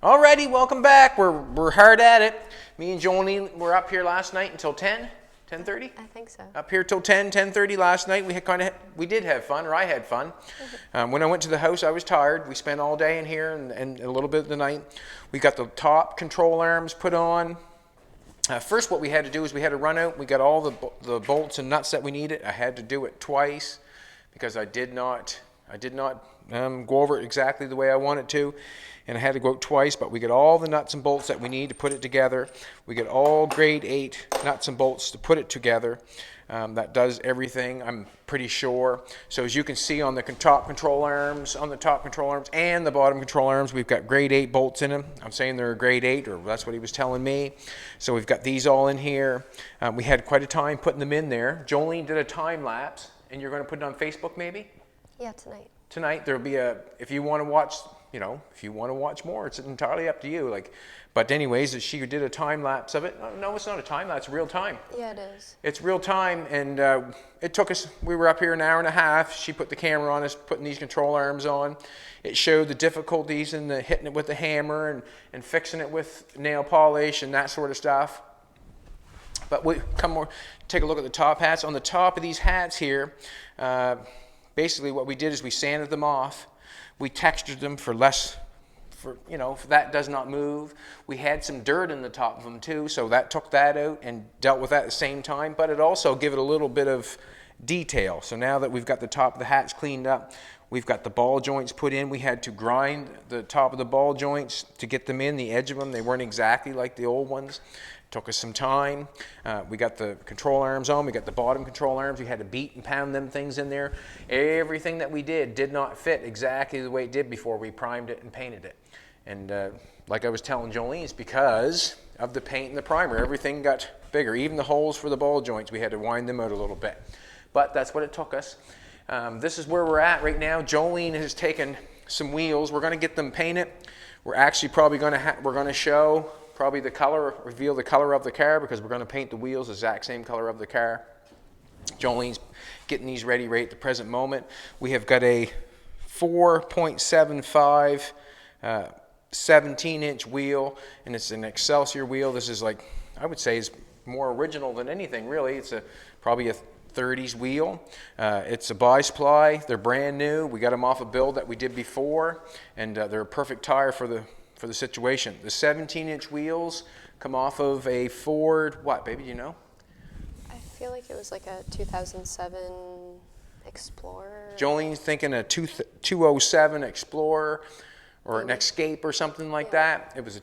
Alrighty, welcome back. We're hard at it. Me and Jolene were up here last night until 10:30? I think so. Up here till 10:30 last night. We did have fun, or I had fun. When I went to the house, I was tired. We spent all day in here and a little bit of the night. We got the top control arms put on. First, what we had to do is we had to run out. We got all the bolts and nuts that we needed. I had to do it twice because I did not go over it exactly the way I wanted to. And I had to go out twice, but we get all the nuts and bolts that we need to put it together. We get all grade 8 nuts and bolts to put it together. That does everything, I'm pretty sure. So as you can see on the top control arms, and the bottom control arms, we've got grade 8 bolts in them. I'm saying they're a grade 8, or that's what he was telling me. So we've got these all in here. We had quite a time putting them in there. Jolene did a time lapse, and you're going to put it on Facebook maybe? Yeah, tonight. Tonight there'll be if you want to watch, if you want to watch more, it's entirely up to you. But anyways, she did a time lapse of it. No, it's not a time lapse, it's real time. Yeah, it is. It's real time, and it took us, we were up here an hour and a half. She put the camera on us, putting these control arms on. It showed the difficulties in hitting it with the hammer and fixing it with nail polish and that sort of stuff. But take a look at the top hats. On the top of these hats here, basically what we did is we sanded them off. We textured them for that does not move. We had some dirt in the top of them too, so that took that out and dealt with that at the same time, but it also gave it a little bit of detail. So now that we've got the top of the hats cleaned up, we've got the ball joints put in. We had to grind the top of the ball joints to get them in, the edge of them. They weren't exactly like the old ones. Took us some time. We got the control arms on. We got the bottom control arms. We had to beat and pound them things in there. Everything that we did not fit exactly the way it did before we primed it and painted it. And like I was telling Jolene, it's because of the paint and the primer. Everything got bigger. Even the holes for the ball joints, we had to wind them out a little bit. But that's what it took us. This is where we're at right now. Jolene has taken some wheels. We're going to get them painted. We're actually probably going to show probably reveal the color of the car, because we're going to paint the wheels the exact same color of the car. Jolene's getting these ready right at the present moment. We have got a 4.75 17-inch wheel, and it's an Excelsior wheel. This is I would say is more original than anything really. It's probably a 30s wheel. It's a bi-sply. They're brand new. We got them off a build that we did before, and they're a perfect tire for the situation. The 17-inch wheels come off of a Ford, what, baby, do you know? I feel like it was like a 2007 Explorer. Jolene's thinking a 207 Explorer or an Escape or something like that. It was a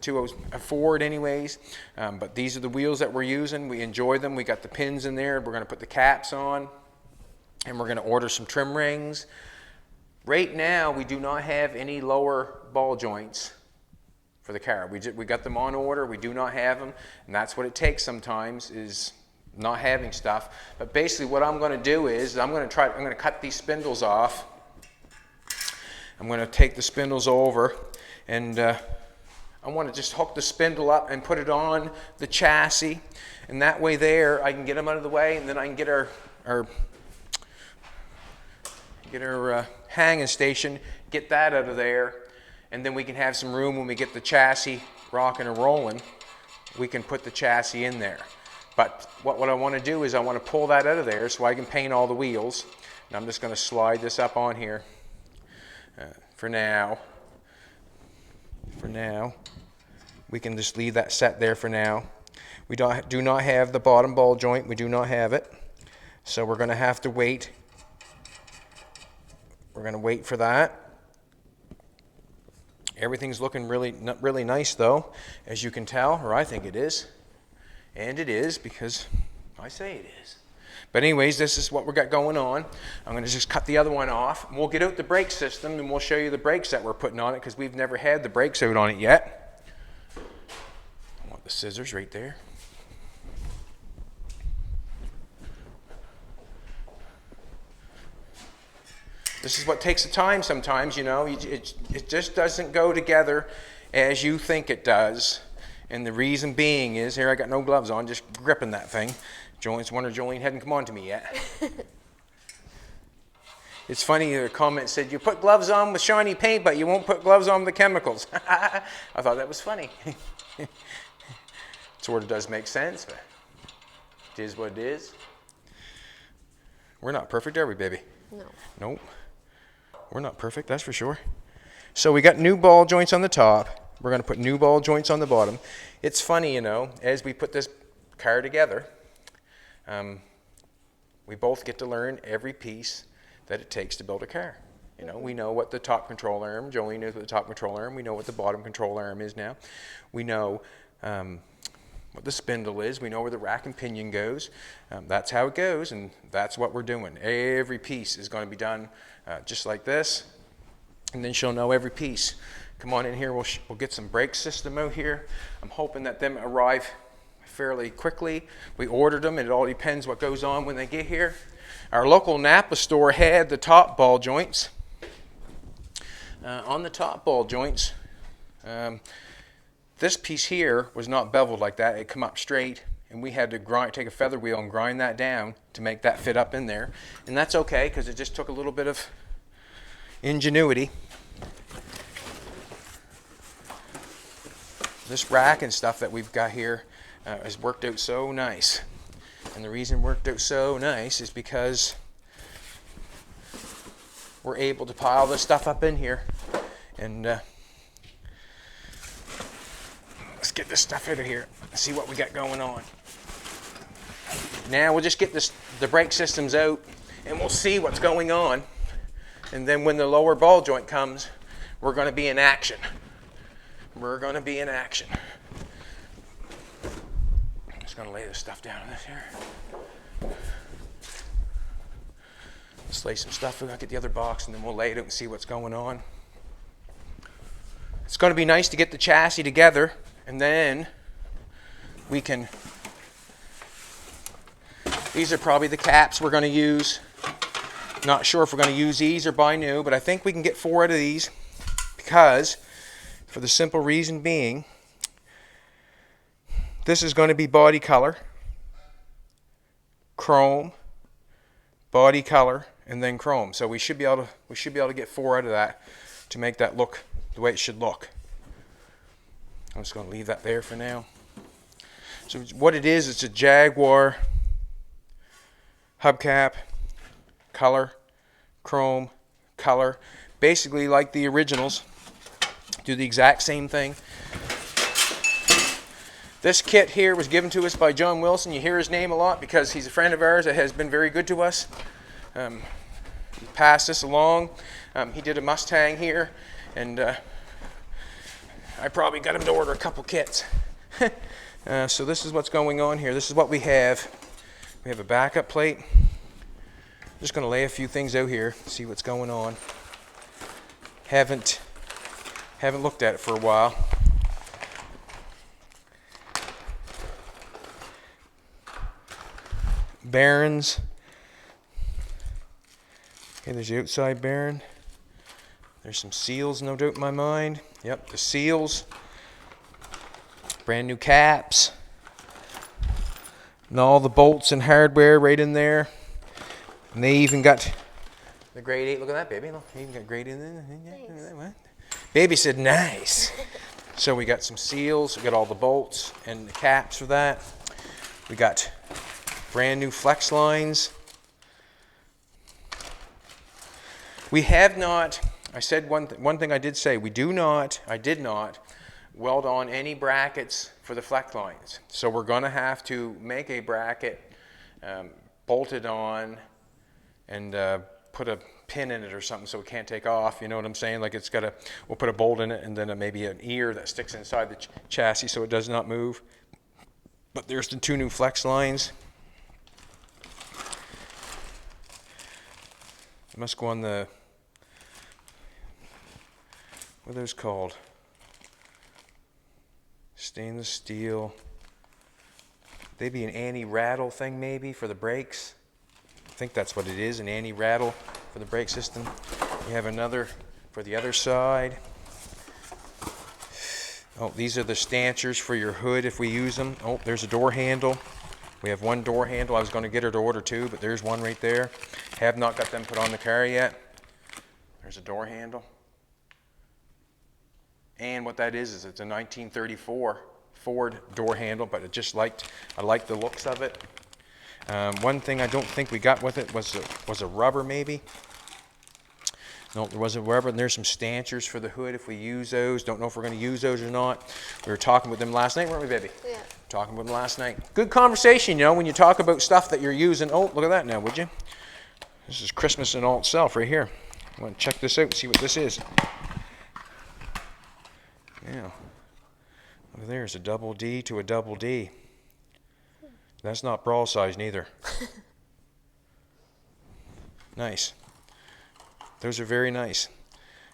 Ford anyways. But these are the wheels that we're using. We enjoy them. We got the pins in there. We're going to put the caps on, and we're going to order some trim rings. Right now, we do not have any lower ball joints for the car. We got them on order. We do not have them, and that's what it takes sometimes, is not having stuff. But basically what I'm going to do is I'm going to cut these spindles off. I'm going to take the spindles over, and I want to just hook the spindle up and put it on the chassis, and that way there I can get them out of the way, and then I can get our hanging station, get that out of there. And then we can have some room when we get the chassis rocking and rolling. We can put the chassis in there. But what I want to do is I want to pull that out of there so I can paint all the wheels. And I'm just going to slide this up on here for now. We can just leave that set there for now. We do not have the bottom ball joint. We do not have it. So we're going to have to wait. We're going to wait for that. Everything's looking really nice though, as you can tell, or I think it is. And it is, because I say it is. But anyways, this is what we got going on. I'm going to just cut the other one off. We'll get out the brake system, and we'll show you the brakes that we're putting on it, because we've never had the brakes out on it yet. I want the scissors right there. This is what takes the time sometimes, it just doesn't go together as you think it does. And the reason being is, here I got no gloves on, just gripping that thing. Jolene's wondering Jolene hadn't come on to me yet. It's funny, the comment said, you put gloves on with shiny paint, but you won't put gloves on with the chemicals. I thought that was funny. Sort of does make sense, but it is what it is. We're not perfect, are we, baby? No. Nope. We're not perfect, that's for sure. So we got new ball joints on the top. We're going to put new ball joints on the bottom. It's funny, you know, as we put this car together, we both get to learn every piece that it takes to build a car. You know, we know what the top control arm, Joey knows what the top control arm, we know what the bottom control arm is now. We know what the spindle is, we know where the rack and pinion goes. That's how it goes, and that's what we're doing. Every piece is going to be done just like this, and then she'll know every piece. Come on in here, we'll get some brake system out here. I'm hoping that them arrive fairly quickly. We ordered them, and it all depends what goes on when they get here. Our local Napa store had the top ball joints. On the top ball joints, this piece here was not beveled like that. It come up straight, and we had to take a feather wheel and grind that down to make that fit up in there. And that's okay, because it just took a little bit of ingenuity. This rack and stuff that we've got here has worked out so nice. And the reason it worked out so nice is because we're able to pile this stuff up in here. And let's get this stuff out of here and see what we got going on. Now we'll just get the brake systems out, and we'll see what's going on. And then when the lower ball joint comes, we're going to be in action. We're going to be in action. I'm just going to lay this stuff down in this here. Let's lay some stuff. We're going to get the other box, and then we'll lay it out and see what's going on. It's going to be nice to get the chassis together, and then we can... These are probably the caps we're going to use. Not sure if we're going to use these or buy new, but I think we can get 4 out of these, because... for the simple reason being, this is going to be body color, chrome, body color, and then chrome. So we should be able to get 4 out of that to make that look the way it should look. I'm just going to leave that there for now. So what it is, it's a Jaguar hubcap, color, chrome, color, basically like the originals. Do the exact same thing. This kit here was given to us by John Wilson. You hear his name a lot because he's a friend of ours that has been very good to us. He passed this along. He did a Mustang here, and I probably got him to order a couple kits. So this is what's going on here. This is what we have. We have a backup plate. I'm just going to lay a few things out here, see what's going on. Haven't looked at it for a while. Bearings. Okay, there's the outside bearing. There's some seals, no doubt in my mind. Yep, the seals. Brand new caps. And all the bolts and hardware right in there. And they even got the grade 8. Look at that, baby. Look, you even got grade in there. Nice. What? Baby said nice. So we got some seals. We got all the bolts and the caps for that. We got brand new flex lines. We have not, I said one thing I did say, I did not weld on any brackets for the flex lines. So we're going to have to make a bracket, bolt it on, and put a pin in it or something so it can't take off. You know what I'm saying? Like we'll put a bolt in it, and then maybe an ear that sticks inside the chassis so it does not move. But there's the 2 new flex lines. It must go on the, what are those called? Stainless steel. They'd be an anti-rattle thing maybe for the brakes. I think that's what it is, an anti-rattle for the brake system. We have another for the other side. Oh, these are the stanchions for your hood if we use them. Oh, there's a door handle. We have 1 door handle. I was going to get her to order 2, but there's one right there. Have not got them put on the car yet. There's a door handle. And what that is it's a 1934 Ford door handle, but I liked the looks of it. One thing I don't think we got with it was a rubber maybe. No, there wasn't rubber, and there's some stanchions for the hood if we use those. Don't know if we're going to use those or not. We were talking with them last night, weren't we, baby? Yeah. Talking with them last night. Good conversation, when you talk about stuff that you're using. Oh, look at that now, would you? This is Christmas in all itself right here. I want to check this out and see what this is. Yeah. Over there's a double D to a double D. That's not brawl size neither. Nice. Those are very nice.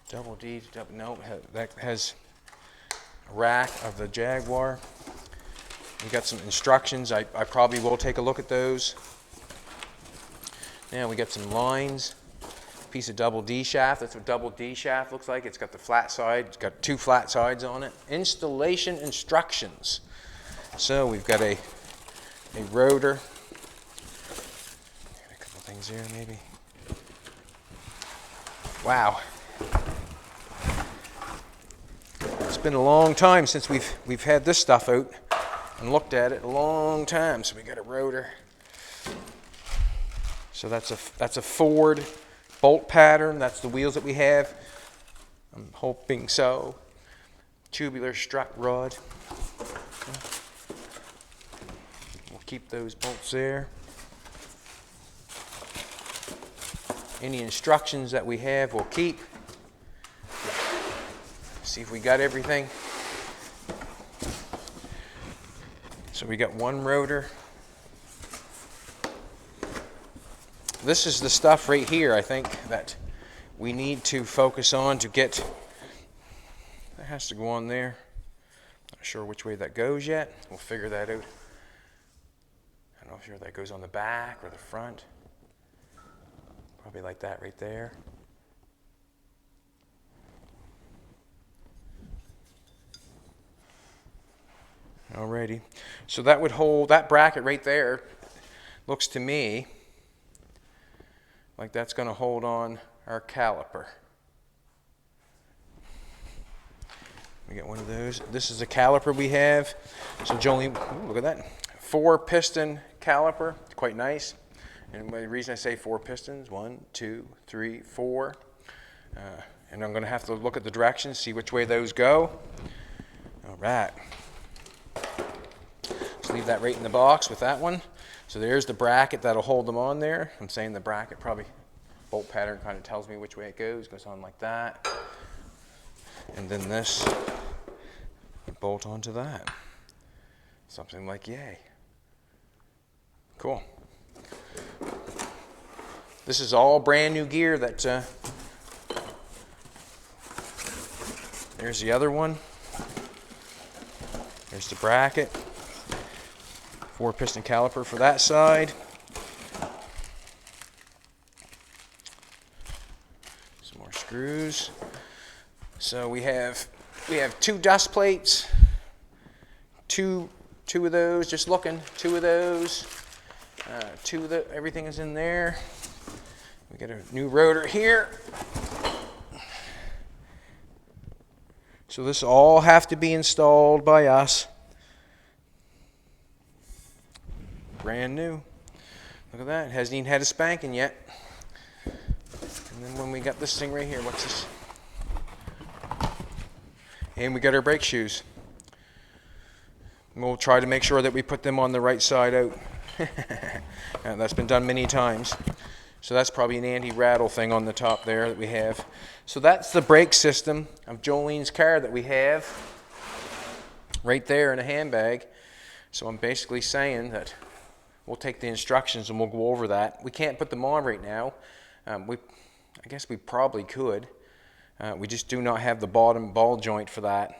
Double D to double, no, that has a rack of the Jaguar. We got some instructions. I probably will take a look at those. Now we got some lines. Piece of double D shaft. That's what double D shaft looks like. It's got the flat side. It's got 2 flat sides on it. Installation instructions. So we've got a rotor. Got a couple things here maybe. Wow. It's been a long time since we've had this stuff out and looked at it. A long time. So we got a rotor. So that's a Ford bolt pattern. That's the wheels that we have. I'm hoping so. Tubular strut rod. We'll keep those bolts there. Any instructions that we have, we'll keep. See if we got everything. So we got one rotor. This is the stuff right here, I think, that we need to focus on to get. That has to go on there. Not sure which way that goes yet. We'll figure that out. I'm not sure if that goes on the back or the front. Probably like that right there. Alrighty. So that would hold, that bracket right there looks to me like that's going to hold on our caliper. We get one of those. This is a caliper we have. So Jolene, look at that. 4-piston caliper, quite nice. And the reason I say 4 pistons, 1, 2, 3, 4. And I'm going to have to look at the directions, see which way those go. All right. Just leave that right in the box with that one. So there's the bracket that'll hold them on there. I'm saying the bracket probably, bolt pattern kind of tells me which way it goes. Goes on like that. And then this, bolt onto that. Something like yay. Cool. This is all brand new gear that, there's the other one. There's the bracket. 4-piston caliper for that side. Some more screws. So we have 2 dust plates. Two of those, just looking, 2 of those. 2 of the, everything is in there. We got a new rotor here. So this all have to be installed by us. Brand new. Look at that. It hasn't even had a spanking yet. And then when we got this thing right here, what's this? And we got our brake shoes. We'll try to make sure that we put them on the right side out. And that's been done many times. So that's probably an anti-rattle thing on the top there that we have. So that's the brake system of Jolene's car that we have right there in a handbag. So I'm basically saying that we'll take the instructions and we'll go over that. We can't put them on right now. I guess we probably could. We just do not have the bottom ball joint for that.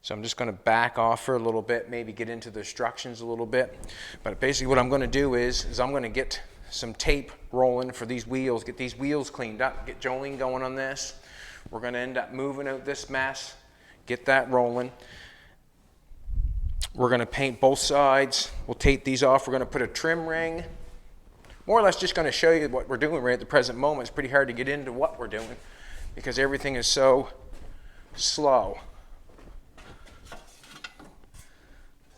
So I'm just going to back off for a little bit, maybe get into the instructions a little bit. But basically what I'm going to do is I'm going to get some tape rolling for these wheels, get these wheels cleaned up, get Jolene going on this. We're going to end up moving out this mess, get that rolling. We're going to paint both sides. We'll tape these off. We're going to put a trim ring. more or less just going to show you what we're doing right at the present moment. It's pretty hard to get into what we're doing because everything is so slow.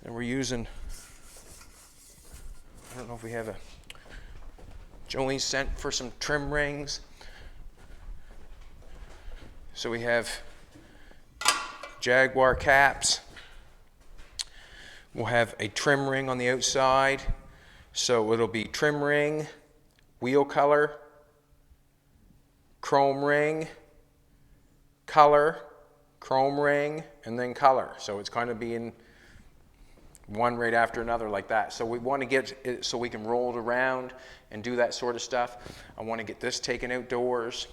And we're using, I don't know if we have a, Jolene sent for some trim rings. So we have Jaguar caps. We'll have a trim ring on the outside. So it'll be trim ring, wheel color, chrome ring, color, chrome ring, and then color. So it's kind of being one right after another like that. So we want to get it so we can roll it around and do that sort of stuff. I want to get this taken outdoors.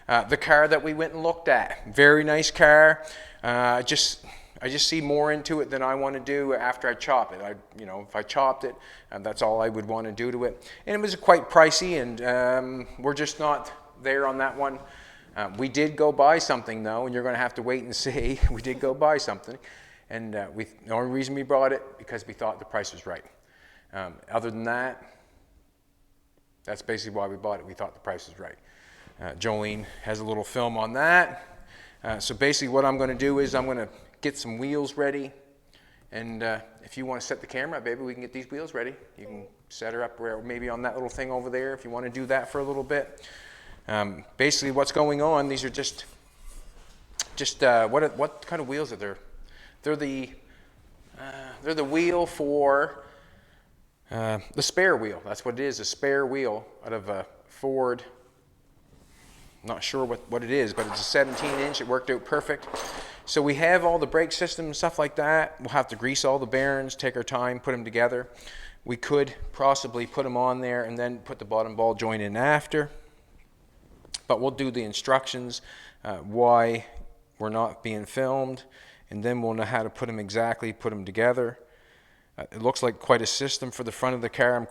The car that we went and looked at, very nice car. I just see more into it than I want to do after I chop it. If I chopped it, that's all I would want to do to it. And it was quite pricey, and we're just not there on that one. We did go buy something though, and you're going to have to wait and see. We did go buy something, and the only reason we bought it because we thought the price was right. Other than that, that's basically why we bought it. We thought the price was right. Jolene has a little film on that. So basically what I'm going to do is I'm going to get some wheels ready. And if you want to set the camera up, baby, we can get these wheels ready. You can set her up maybe on that little thing over there if you want to do that for a little bit. Basically what's going on, these are just what kind of wheels are there? They're the wheel for the spare wheel. That's what it is, a spare wheel out of a Ford. Not sure what it is, but it's a 17-inch. It worked out perfect. So we have all the brake system and stuff like that. We'll have to grease all the bearings, take our time, put them together. We could possibly put them on there and then put the bottom ball joint in after. But we'll do the instructions, why we're not being filmed, and then we'll know how to put them together. It looks like quite a system for the front of the car.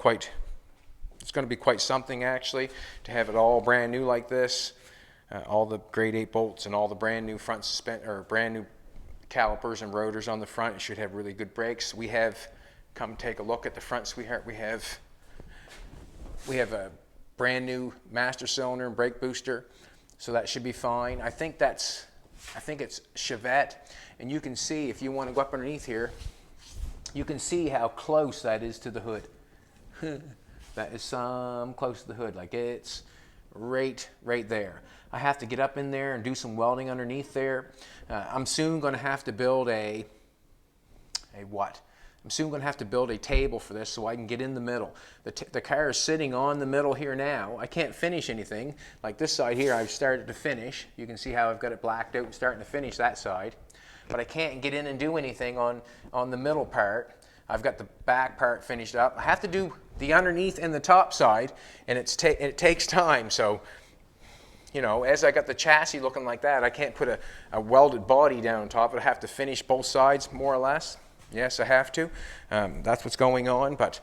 It's going to be quite something actually to have it all brand new like this. All the grade 8 bolts and all the brand new brand new calipers and rotors on the front. It should have really good brakes. We have come take a look at the front, sweetheart. We have a brand new master cylinder and brake booster, so that should be fine. I think it's Chevette, and you can see if you want to go up underneath here, you can see how close that is to the hood. That is some close to the hood, like it's right there. I have to get up in there and do some welding underneath there. I'm soon going to have to build I'm soon going to have to build a table for this so I can get in the middle. The car is sitting on the middle here now. I can't finish anything. Like this side here, I've started to finish. You can see how I've got it blacked out and starting to finish that side. But I can't get in and do anything on the middle part. I've got the back part finished up. I have to do the underneath and the top side, and it takes time. So, as I got the chassis looking like that, I can't put a welded body down on top. I have to finish both sides more or less. Yes, I have to. That's what's going on. But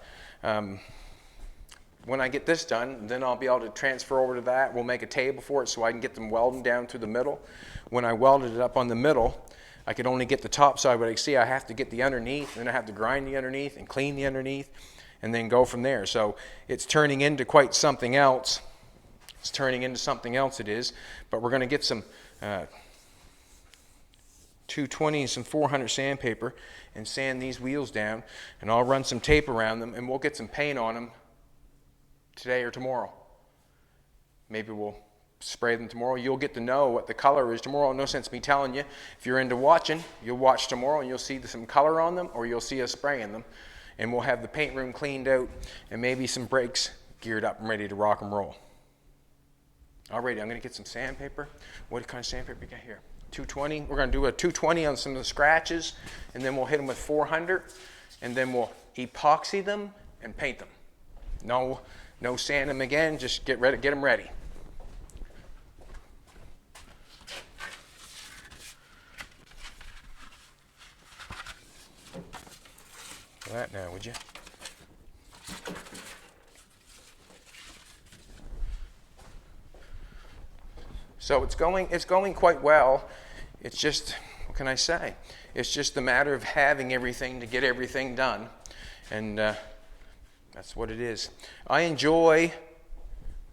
when I get this done, then I'll be able to transfer over to that. We'll make a table for it so I can get them welding down through the middle. When I welded it up on the middle, I could only get the top side, but I see I have to get the underneath, and then I have to grind the underneath and clean the underneath, and then go from there. So it's turning into quite something else. It's turning into something else, it is. But we're going to get some 220 and some 400 sandpaper and sand these wheels down, and I'll run some tape around them, and we'll get some paint on them today or tomorrow. Maybe we'll spray them tomorrow. You'll get to know what the color is tomorrow. No sense me telling you. If you're into watching, you'll watch tomorrow and you'll see some color on them, or you'll see us spraying them, and we'll have the paint room cleaned out and maybe some brakes geared up and ready to rock and roll. Alrighty, I'm going to get some sandpaper. What kind of sandpaper we got here? 220. We're going to do a 220 on some of the scratches, and then we'll hit them with 400, and then we'll epoxy them and paint them. No sand them again. Just get them ready. That now, would you? So it's going quite well. It's just, what can I say? It's just a matter of having everything to get everything done. And That's what it is. I enjoy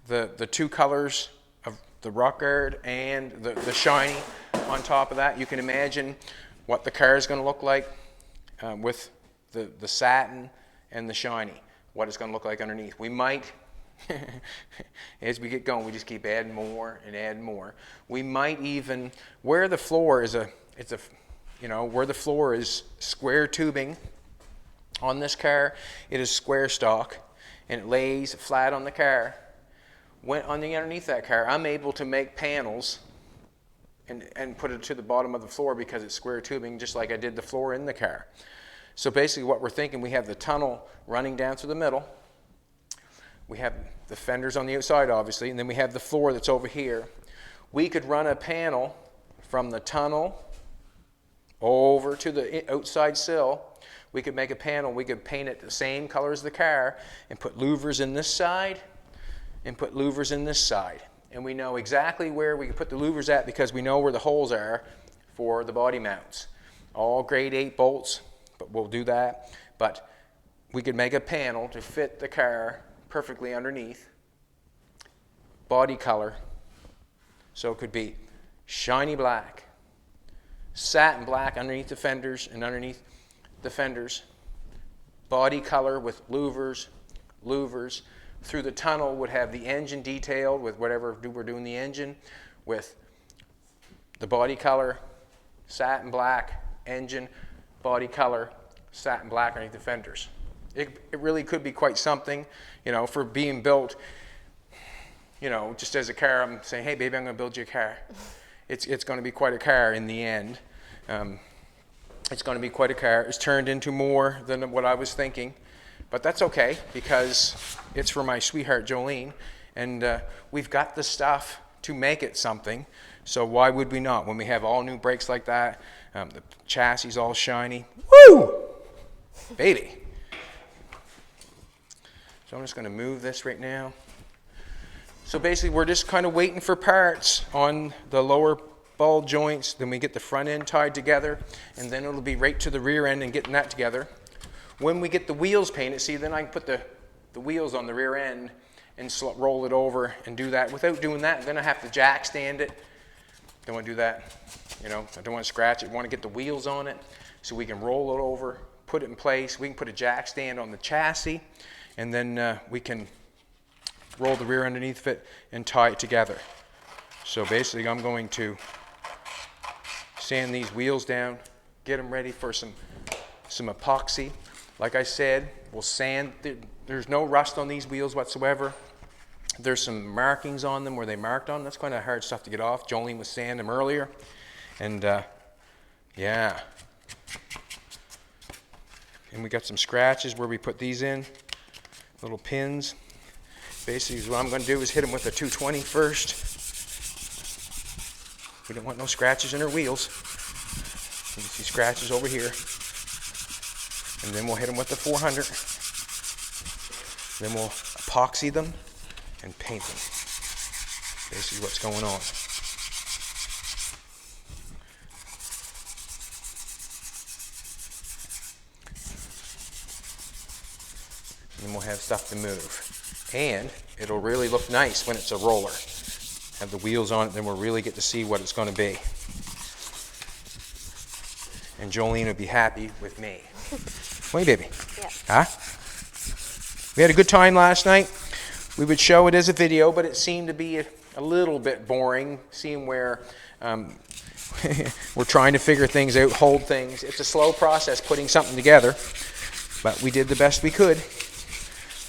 the two colors of the rock guard and the shiny on top of that. You can imagine what the car is going to look like with the satin and the shiny, what it's going to look like underneath. We might, as we get going, we just keep adding more and adding more. We might even, where the floor is where the floor is square tubing on this car, it is square stock and it lays flat on the car. When on the underneath that car, I'm able to make panels and put it to the bottom of the floor because it's square tubing, just like I did the floor in the car. So basically what we're thinking, we have the tunnel running down through the middle. We have the fenders on the outside, obviously, and then we have the floor that's over here. We could run a panel from the tunnel over to the outside sill. We could make a panel. We could paint it the same color as the car and put louvers in this side and put louvers in this side. And we know exactly where we can put the louvers at because we know where the holes are for the body mounts. All grade 8 bolts, but we'll do that. But we could make a panel to fit the car perfectly underneath. Body color. So it could be shiny black, satin black underneath the fenders and underneath the fenders. Body color with louvers. Through the tunnel would have the engine detailed with whatever we're doing the engine, with the body color, satin black, engine, body color, satin black underneath the fenders. It really could be quite something, for being built, just as a car. I'm saying, hey baby, I'm going to build you a car. It's going to be quite a car in the end. It's going to be quite a car. It's turned into more than what I was thinking. But that's okay because it's for my sweetheart Jolene, and we've got the stuff to make it something, so why would we not? When we have all new brakes like that, the chassis all shiny, woo, baby. So I'm just going to move this right now. So basically we're just kind of waiting for parts on the lower ball joints, then we get the front end tied together, and then it'll be right to the rear end and getting that together. When we get the wheels painted, see, then I can put the wheels on the rear end and roll it over and do that. Without doing that, then I have to jack stand it. Don't want to do that. I don't want to scratch it. I want to get the wheels on it so we can roll it over, put it in place. We can put a jack stand on the chassis, and then we can roll the rear underneath it and tie it together. So basically, I'm going to sand these wheels down, get them ready for some epoxy. Like I said, we'll sand. There's no rust on these wheels whatsoever. There's some markings on them where they marked on. That's kind of hard stuff to get off. Jolene was sanding them earlier. And yeah. And we got some scratches where we put these in, little pins. Basically, what I'm going to do is hit them with a 220 first. We don't want no scratches in our wheels. You can see scratches over here. And then we'll hit them with the 400. Then we'll epoxy them and paint them. Basically what's going on. And then we'll have stuff to move. And it'll really look nice when it's a roller. Have the wheels on it, then we'll really get to see what it's going to be. And Jolene will be happy with me. Wait, baby. Yeah. Huh? We had a good time last night. We would show it as a video, but it seemed to be a little bit boring, seeing where we're trying to figure things out, hold things. It's a slow process putting something together, but we did the best we could.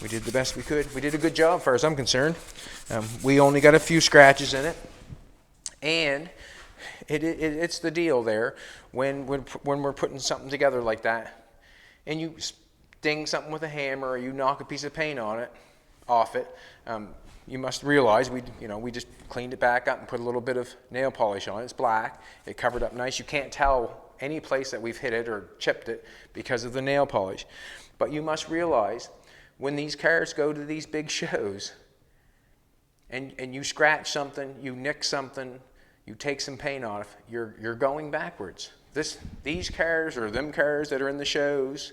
We did the best we could. We did a good job, as far as I'm concerned. We only got a few scratches in it, and it's the deal there when we're putting something together like that. And you sting something with a hammer, or you knock a piece of paint off it. You must realize we just cleaned it back up and put a little bit of nail polish on it. It's black. It covered up nice. You can't tell any place that we've hit it or chipped it because of the nail polish. But you must realize when these cars go to these big shows, and you scratch something, you nick something, you take some paint off, you're going backwards. These cars, or them cars that are in the shows,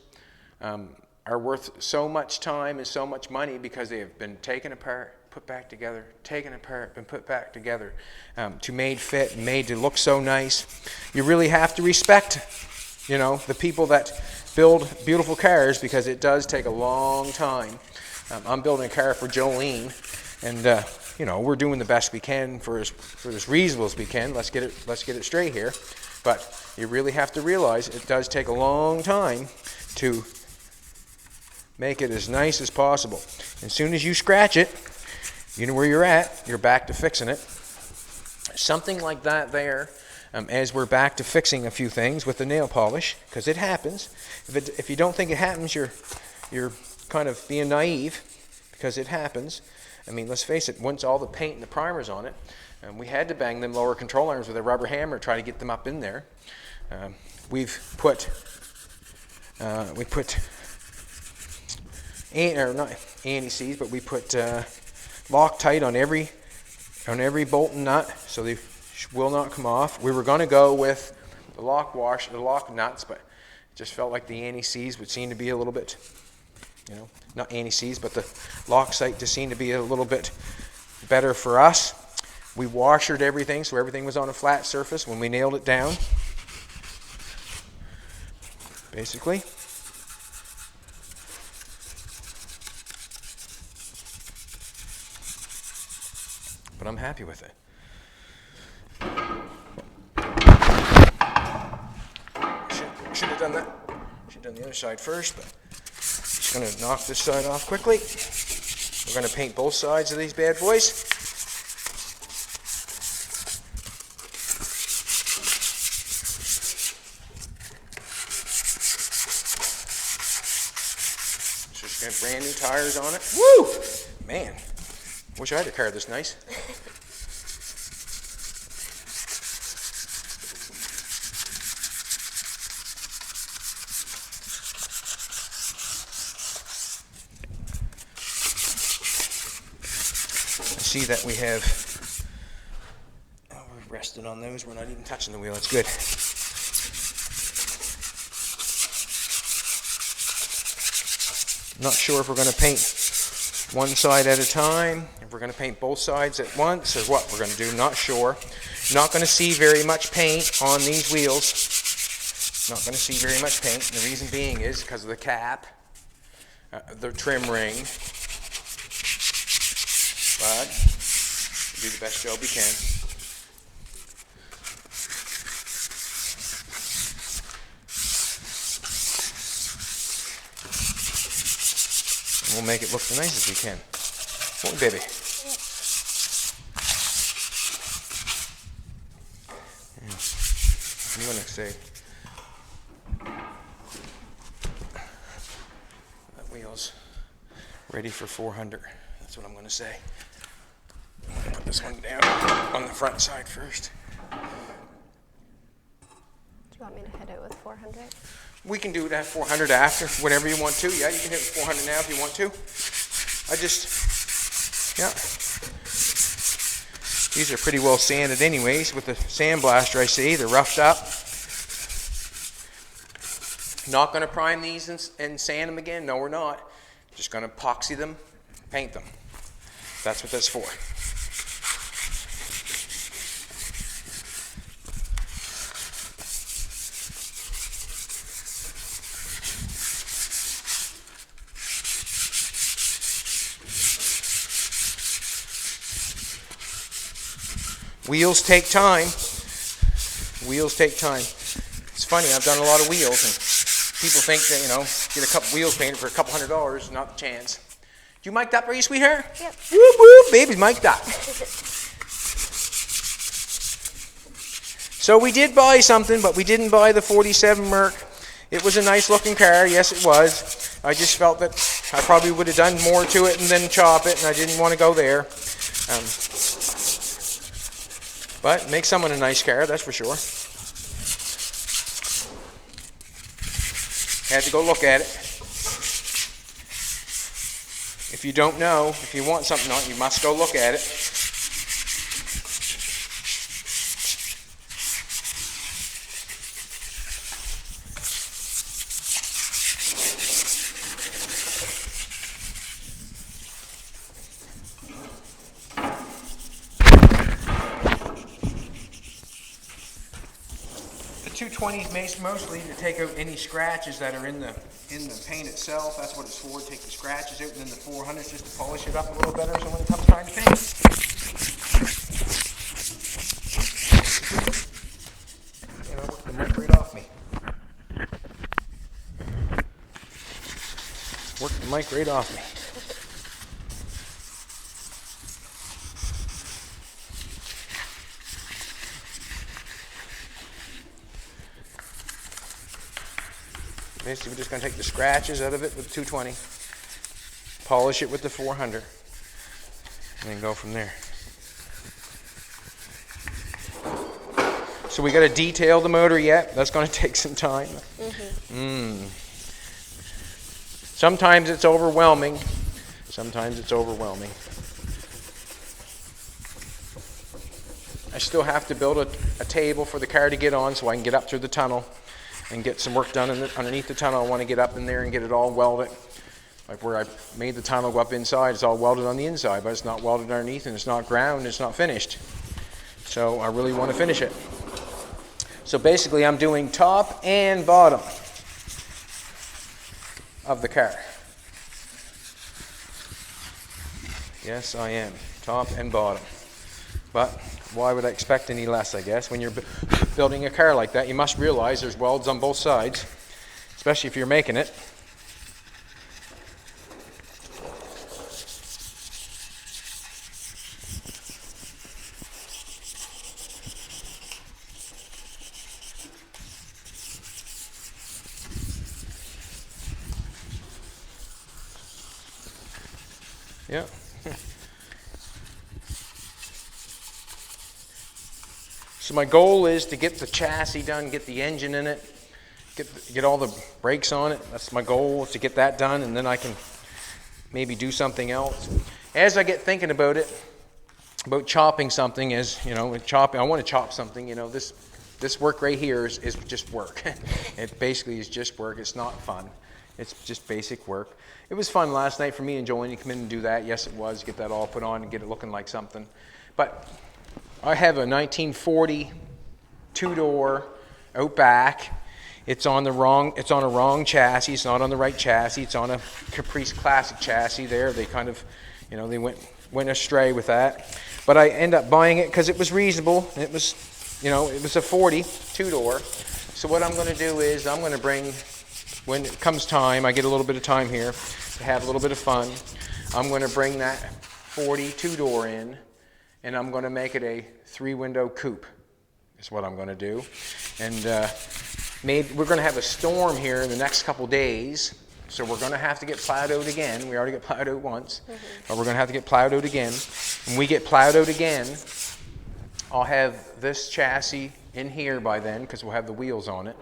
are worth so much time and so much money because they have been taken apart, put back together, taken apart, and put back together, to made fit and made to look so nice. You really have to respect, you know, the people that build beautiful cars, because it does take a long time. I'm building a car for Jolene, and you know, we're doing the best we can for as reasonable as we can. Let's get it straight here. But you really have to realize it does take a long time to make it as nice as possible. As soon as you scratch it, you know where you're at. You're back to fixing it. Something like that there, as we're back to fixing a few things with the nail polish, because it happens. If you don't think it happens, you're kind of being naive, because it happens. I mean, let's face it, once all the paint and the primer's on it, we had to bang them lower control arms with a rubber hammer, try to get them up in there. We put not anti-seize, but we put Loctite on every bolt and nut, so they will not come off. We were going to go with the lock nuts, but it just felt like the anti-seize would seem to be a little bit, you know, not anti-seize, but the Loctite just seemed to be a little bit better for us. We washered everything, so everything was on a flat surface when we nailed it down, basically. But I'm happy with it. Should have done that. Should have done the other side first, but just going to knock this side off quickly. We're going to paint both sides of these bad boys. Just got brand new tires on it. Woo! Man, wish I had a car this nice. See that we have, we're rested on those, we're not even touching the wheel, that's good. Not sure if we're going to paint one side at a time, if we're going to paint both sides at once, or what we're going to do, not sure. Not going to see very much paint on these wheels. Not going to see very much paint, and the reason being is because of the cap, the trim ring. But do the best job we can. And we'll make it look the nicest we can. Won't we, baby? I'm going to say that wheel's ready for 400. That's what I'm going to say. I'm going to put this one down on the front side first. Do you want me to hit it with 400? We can do it at 400 after, whenever you want to. Yeah, you can hit it with 400 now if you want to. Yeah. These are pretty well sanded anyways with the sandblaster, I see. They're roughed up. Not going to prime these and sand them again. No, we're not. Just going to epoxy them, paint them. That's what that's for. Wheels take time. Wheels take time. It's funny, I've done a lot of wheels, and people think that, you know, get a couple wheels painted for a couple $100, not a chance. You mic'd up, are you, sweetheart? Yep. Whoop, whoop, baby's mic'd up. So we did buy something, but we didn't buy the 47 Merc. It was a nice looking car, yes it was. I just felt that I probably would have done more to it and then chop it, and I didn't want to go there. But make someone a nice car, that's for sure. Had to go look at it. If you don't know, if you want something on it, you must go look at it. 220 is mostly to take out any scratches that are in the paint itself. That's what it's for, take the scratches out, and then the 400 is just to polish it up a little better so when it comes time to paint. You know, work the mic right off me. Work the mic right off me. Basically, we're just going to take the scratches out of it with 220, polish it with the 400, and then go from there. So we got to detail the motor yet. That's going to take some time. Sometimes it's overwhelming. Sometimes it's overwhelming. I still have to build a table for the car to get on so I can get up through the tunnel and get some work done underneath the tunnel. I want to get up in there and get it all welded. Like where I made the tunnel go up inside, it's all welded on the inside, but it's not welded underneath, and it's not ground, and it's not finished. So I really want to finish it. So basically I'm doing top and bottom of the car. Yes, I am. Top and bottom. But why would I expect any less, I guess? When you're building a car like that, you must realize there's welds on both sides, especially if you're making it. Yeah. So my goal is to get the chassis done, get the engine in it, get all the brakes on it. That's my goal, is to get that done, and then I can maybe do something else. As I get thinking about it, about chopping something, as you know, I want to chop something. You know, this work right here is just work. It basically is just work. It's not fun. It's just basic work. It was fun last night for me and Joanne to come in and do that. Yes, it was. Get that all put on and get it looking like something. But I have a 1940 two-door out back. It's on a wrong chassis. It's not on the right chassis. It's on a Caprice Classic chassis there. They kind of, you know, they went astray with that. But I end up buying it because it was reasonable. It was, you know, it was a 40 two-door. So what I'm going to do is I'm going to bring, when it comes time, I get a little bit of time here to have a little bit of fun. I'm going to bring that 40 two-door in, and I'm going to make it a 3-window coupe. Is what I'm going to do. And we're going to have a storm here in the next couple days, so we're going to have to get plowed out again. We already got plowed out once, but we're going to have to get plowed out again. When we get plowed out again, I'll have this chassis in here by then because we'll have the wheels on it.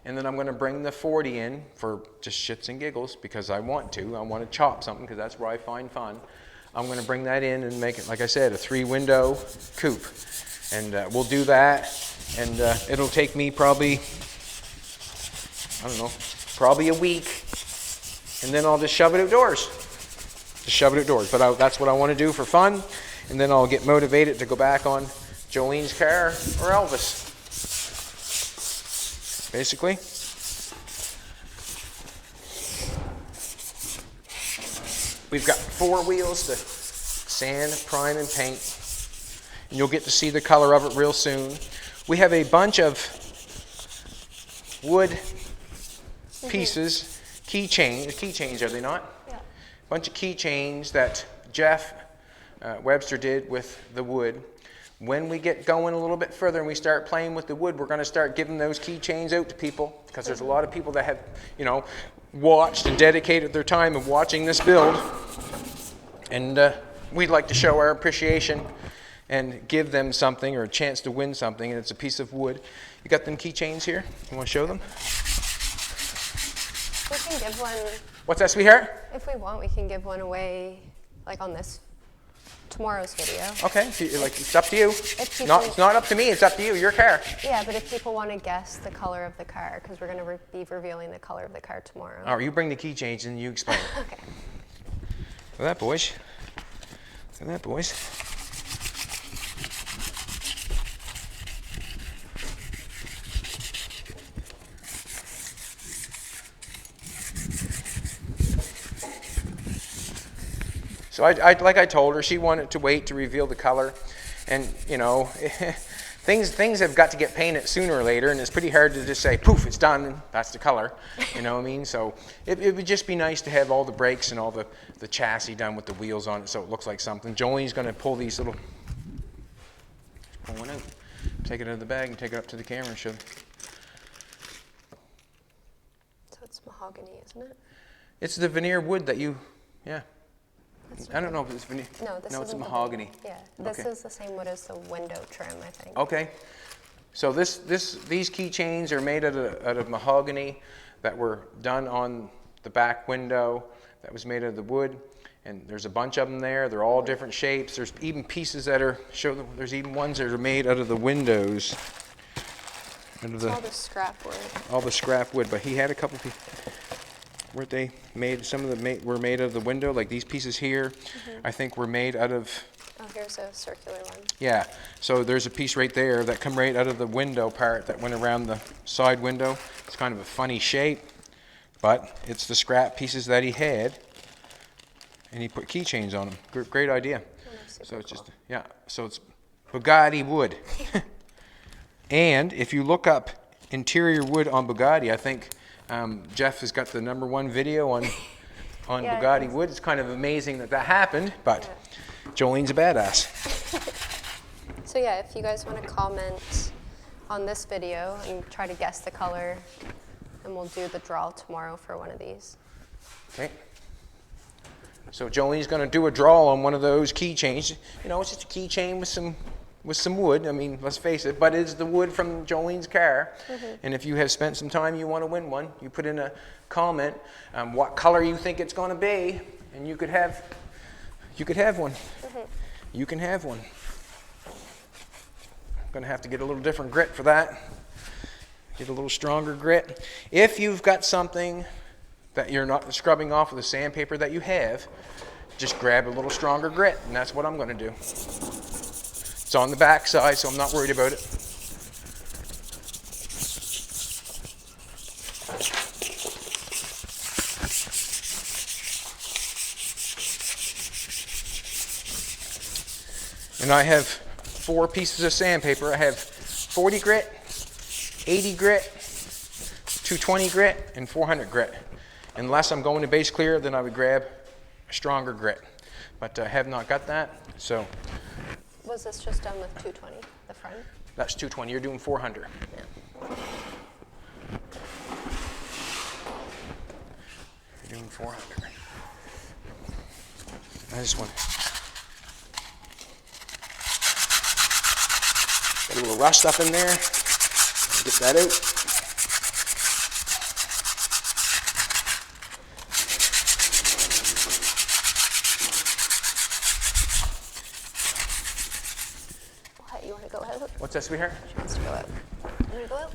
And then I'm going to bring the 40 in for just shits and giggles because I want to. I want to chop something because that's where I find fun. I'm going to bring that in and make it, like I said, a 3-window coupe. And we'll do that, and it'll take me probably, I don't know, probably a week, and then I'll just shove it outdoors. But that's what I want to do for fun, and then I'll get motivated to go back on Jolene's car or Elvis, basically. We've got 4 wheels to sand, prime, and paint. And you'll get to see the color of it real soon. We have a bunch of wood pieces, keychains, are they not? Yeah. A bunch of keychains that Jeff Webster did with the wood. When we get going a little bit further and we start playing with the wood, we're going to start giving those keychains out to people because there's a lot of people that have, you know, watched and dedicated their time of watching this build. And we'd like to show our appreciation and give them something or a chance to win something, and it's a piece of wood. You got them keychains here? You want to show them? We can give one. What's that, sweetheart? If we want, we can give one away, like on tomorrow's video. Okay, it's up to you. It's not up to me, it's up to you, your car. Yeah, but if people want to guess the color of the car, because we're going to be revealing the color of the car tomorrow. All right, you bring the keychains and you explain it. Okay. Look at that, boys. Look at that, boys. So like I told her, she wanted to wait to reveal the color, and you know, things have got to get painted sooner or later, and it's pretty hard to just say, poof, it's done, and that's the color. You know what I mean? So it would just be nice to have all the brakes and all the chassis done with the wheels on it, so it looks like something. Jolene's going to pull these little, pull one out, take it out of the bag, and take it up to the camera and show. So it's mahogany, isn't it? It's the veneer wood that you, yeah. That's I don't know if it's veneer. No, it's mahogany. Yeah, this Okay. is the same wood as the window trim, I think. Okay. So these keychains are made out of mahogany that were done on the back window that was made out of the wood. And there's a bunch of them there. They're all different shapes. There's even pieces that are, there's even ones that are made out of the windows. It's all the scrap wood. All the scrap wood, but he had a couple pieces. Weren't they made, some of them were made out of the window, like these pieces here, I think were made out of... Oh, here's a circular one. Yeah, so there's a piece right there that come right out of the window part that went around the side window. It's kind of a funny shape, but it's the scrap pieces that he had, and he put keychains on them. Great idea. Oh, that's So it's super just, yeah, so it's Bugatti wood. And if you look up interior wood on Bugatti, I think Jeff has got the #1 video on Yeah, Bugatti wood. It's kind of amazing that happened, but Jolene's a badass. So yeah, if you guys want to comment on this video and try to guess the color, and we'll do the draw tomorrow for one of these. Okay. So Jolene's going to do a draw on one of those keychains. You know, it's just a keychain with some wood. I mean, let's face it, but it's the wood from Jolene's car. And if you have spent some time, you want to win one, you put in a comment what color you think it's going to be, and you could have one. You can have one. I'm going to have to get a little different grit for that. Get a little stronger grit. If you've got something that you're not scrubbing off with the sandpaper that you have, just grab a little stronger grit, and that's what I'm going to do. It's on the back side, so I'm not worried about it. And I have 4 pieces of sandpaper. I have 40 grit, 80 grit, 220 grit, and 400 grit. Unless I'm going to base clear, then I would grab a stronger grit. But I have not got that, so. Was this just done with 220, the front? That's 220. You're doing 400. Yeah. You're doing 400. I just want got a little rust up in there. Get that out. You want to go out? What's that, sweetheart? She wants to go out. You want to go out?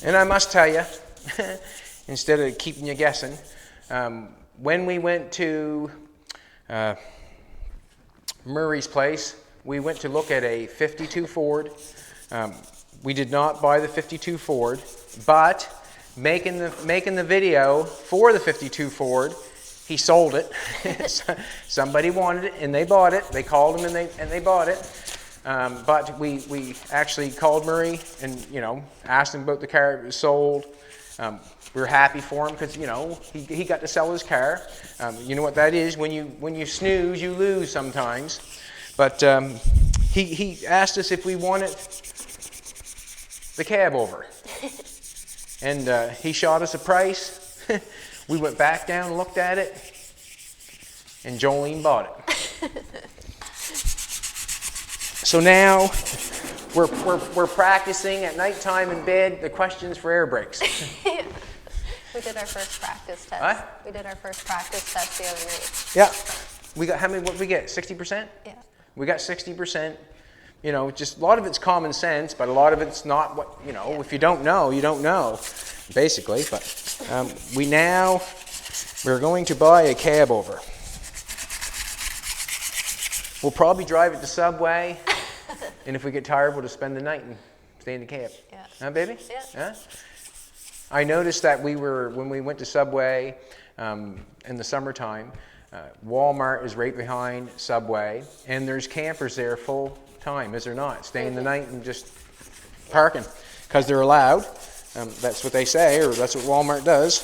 And I must tell you, instead of keeping you guessing, when we went to Murray's place, we went to look at a 52 Ford. We did not buy the 52 Ford, but making the video for the 52 Ford, he sold it. Somebody wanted it and they bought it. They called him and they bought it. But we actually called Murray and, you know, asked him about the car. It was sold. We were happy for him because, you know, he got to sell his car. You know what that is? When you snooze, you lose sometimes. But he asked us if we wanted the cab over. And he shot us a price. We went back down and looked at it. And Jolene bought it. So now, we're practicing at nighttime in bed the questions for air brakes. We did our first practice test. What? We did our first practice test the other night. Yeah. We got, how many, what did we get, 60%? Yeah. We got 60%. You know, just a lot of it's common sense, but a lot of it's not what, you know, if you don't know, you don't know, basically. But we're going to buy a cab over. We'll probably drive it to Subway, and if we get tired, we'll just spend the night and stay in the cab. Yeah. Huh, baby? Yeah. Huh? I noticed that when we went to Subway in the summertime, Walmart is right behind Subway, and there's campers there full time, is there not? Staying the night and just parking, because they're allowed. That's what they say, or that's what Walmart does.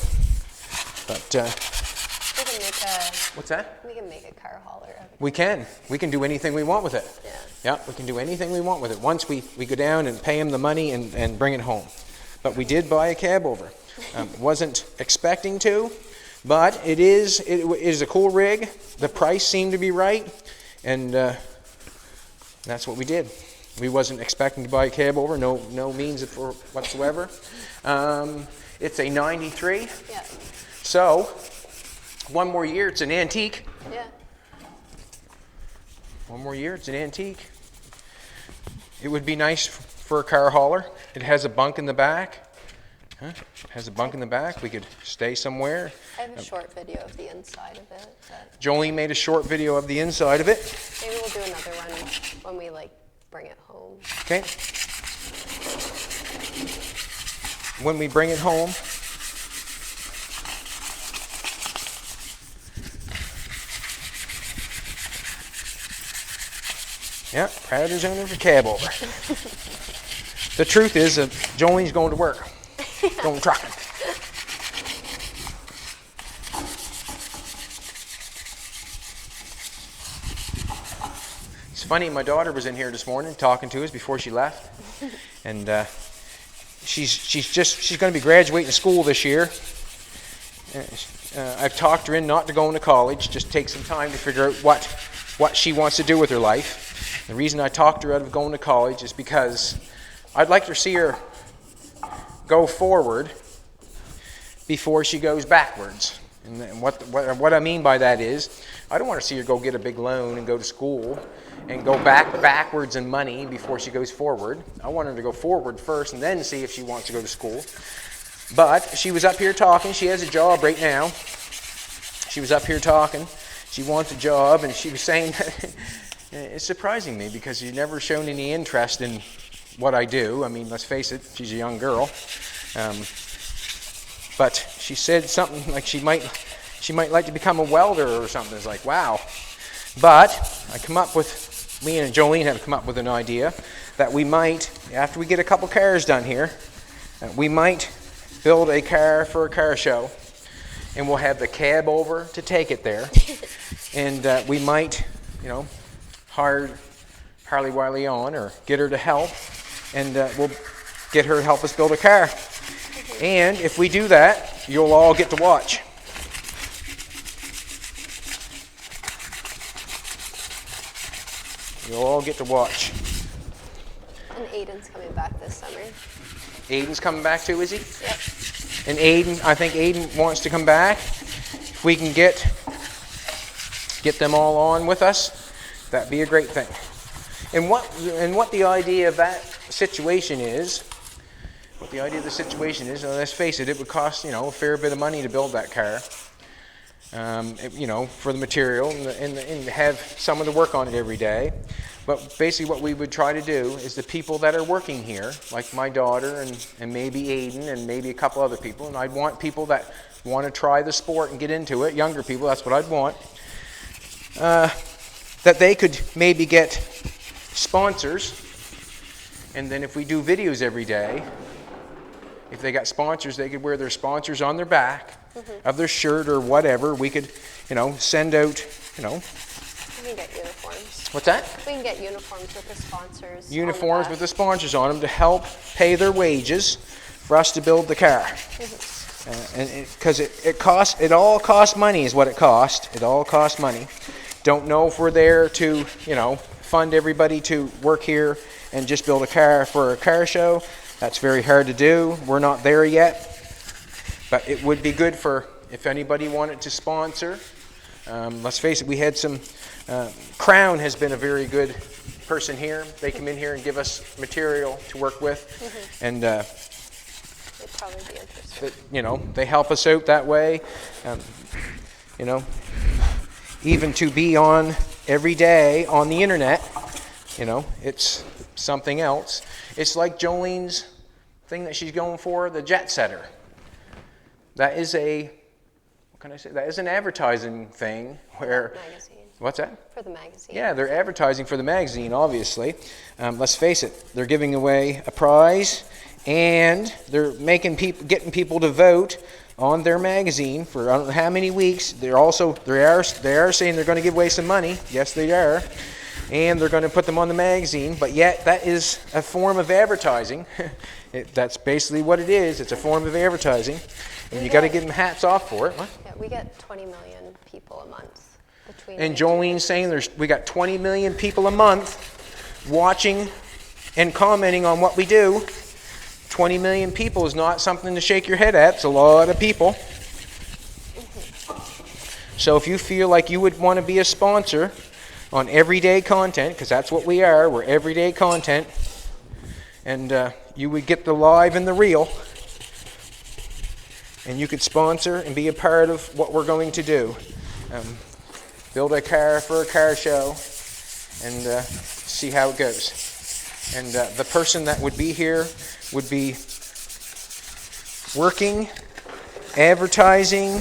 But We can make a. what's that? We can make a car hauler of it. We can. We can do anything we want with it. Yeah. Yeah, we can do anything we want with it. Once we go down and pay them the money and bring it home. But we did buy a cab over. Wasn't expecting to, but it is a cool rig. The price seemed to be right, and that's what we did. We wasn't expecting to buy a cab over. No means for whatsoever. It's a 93. Yeah. So 1 more year, it's an antique. Yeah. 1 more year, it's an antique. It would be nice for a car hauler. It has a bunk in the back. Huh? It has a bunk in the back. We could stay somewhere. I have a short video of the inside of it. But Jolene made a short video of the inside of it. maybe we'll do another one when we bring it home. Okay. When we bring it home, yeah, proud as owner of a cab over. The truth is that Jolene's going to work, going trucking. It's funny, my daughter was in here this morning talking to us before she left, and she's going to be graduating school this year. I've talked her in not to go into college, just take some time to figure out what she wants to do with her life. The reason I talked her out of going to college is because I'd like to see her go forward before she goes backwards. And what I mean by that is, I don't want to see her go get a big loan and go to school and go backwards in money before she goes forward. I want her to go forward first and then see if she wants to go to school. But she was up here talking. She has a job right now. She was up here talking. She wants a job, and she was saying that it's surprising me because she's never shown any interest in what I do. I mean, let's face it, she's a young girl. But she said something like she might like to become a welder or something. It's like, wow. But me and Jolene have come up with an idea that we might, after we get a couple cars done here, we might build a car for a car show, and we'll have the cab over to take it there. And we might, hire Harley Wiley on or get her to help, and we'll get her to help us build a car. And if we do that, you'll all get to watch. You'll all get to watch. And Aiden's coming back this summer. Aiden's coming back too, is he? Yep. And I think Aiden wants to come back. If we can get them all on with us, that'd be a great thing. And what the idea of that situation is, let's face it, it would cost a fair bit of money to build that car. For the material and have someone to work on it every day. But basically what we would try to do is the people that are working here, like my daughter and maybe Aiden and maybe a couple other people, and I'd want people that want to try the sport and get into it, younger people, that's what I'd want, that they could maybe get sponsors, and then if we do videos every day, if they got sponsors, they could wear their sponsors on their back of their shirt or whatever. We could, send out, We can get uniforms. What's that? We can get uniforms with the sponsors. Uniforms with the sponsors on them to help pay their wages for us to build the car. And because it all costs money is what it cost. It all costs money. don't know if we're there to, fund everybody to work here and just build a car for a car show. That's very hard to do. We're not there yet. But it would be good for, if anybody wanted to sponsor. Let's face it, we had some, Crown has been a very good person here. They come in here and give us material to work with. And They'd probably be interested. they help us out that way. Even to be on every day on the internet, it's something else. It's like Jolene's thing that she's going for, the jet setter. That is what can I say? That is an advertising thing where... Magazine. What's that? For the magazine. Yeah, they're advertising for the magazine, obviously. Let's face it, they're giving away a prize, and they're getting people to vote on their magazine for I don't know how many weeks. They are saying they're going to give away some money. Yes, they are. And they're going to put them on the magazine, but yet that is a form of advertising. That's basically what it is. It's a form of advertising, and you got to give them hats off for it. What? Yeah, we get 20 million people a month between. And Jolene's saying we got 20 million people a month watching and commenting on what we do. 20 million people is not something to shake your head at. It's a lot of people. So if you feel like you would want to be a sponsor on everyday content, because that's what we are, we're everyday content, and you would get the live and the real, and you could sponsor and be a part of what we're going to do. Build a car for a car show and see how it goes. And the person that would be here would be working, advertising,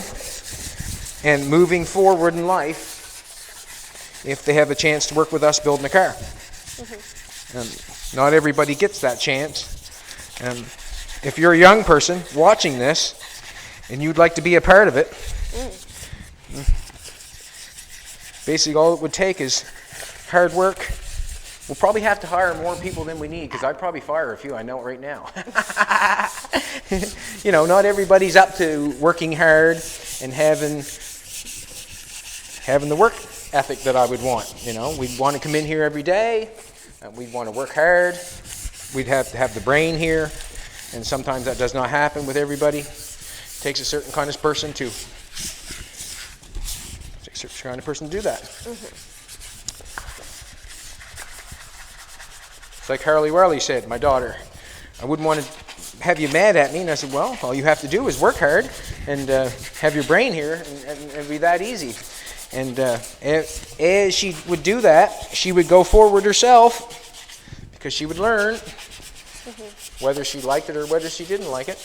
and moving forward in life if they have a chance to work with us building a car. Not everybody gets that chance. If you're a young person watching this and you'd like to be a part of it, basically all it would take is hard work. We'll probably have to hire more people than we need, because I'd probably fire a few. I know it right now. Not everybody's up to working hard and having the work ethic that I would want. We'd want to come in here every day. We'd want to work hard. We'd have to have the brain here, and sometimes that does not happen with everybody. It takes a certain kind of person to do that. It's like Harley Warley said, my daughter, I wouldn't want to have you mad at me. And I said, well, all you have to do is work hard and have your brain here and be that easy. And as she would do that, she would go forward herself, because she would learn whether she liked it or whether she didn't like it.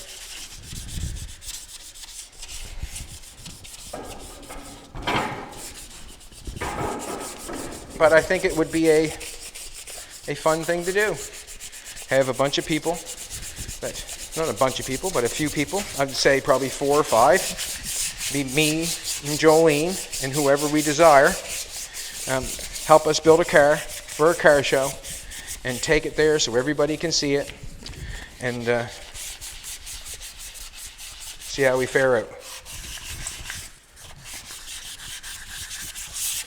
But I think it would be a fun thing to do. Have a bunch of people, not a bunch of people, but a few people, I'd say probably 4 or 5, be me and Jolene and whoever we desire, help us build a car for a car show and take it there so everybody can see it and see how we fare out.